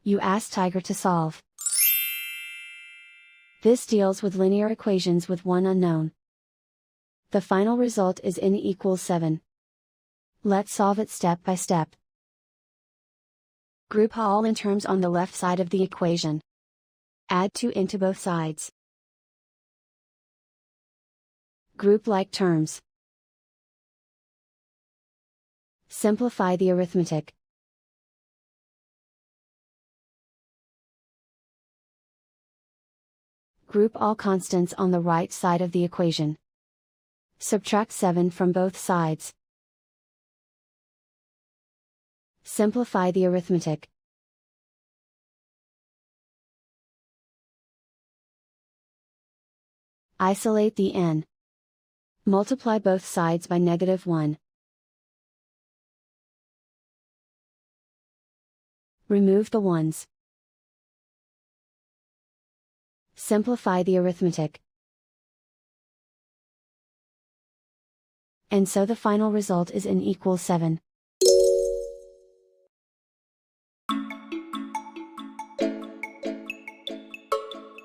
You ask Tiger to solve. This deals with linear equations with one unknown. The final result is n equals 7. Let's solve it step by step. Group all in terms on the left side of the equation. Add 2 into both sides. Group like terms. Simplify the arithmetic. Group all constants on the right side of the equation. Subtract 7 from both sides. Simplify the arithmetic. Isolate the n. Multiply both sides by -1. Remove the ones. Simplify the arithmetic. And so the final result is n equals 7.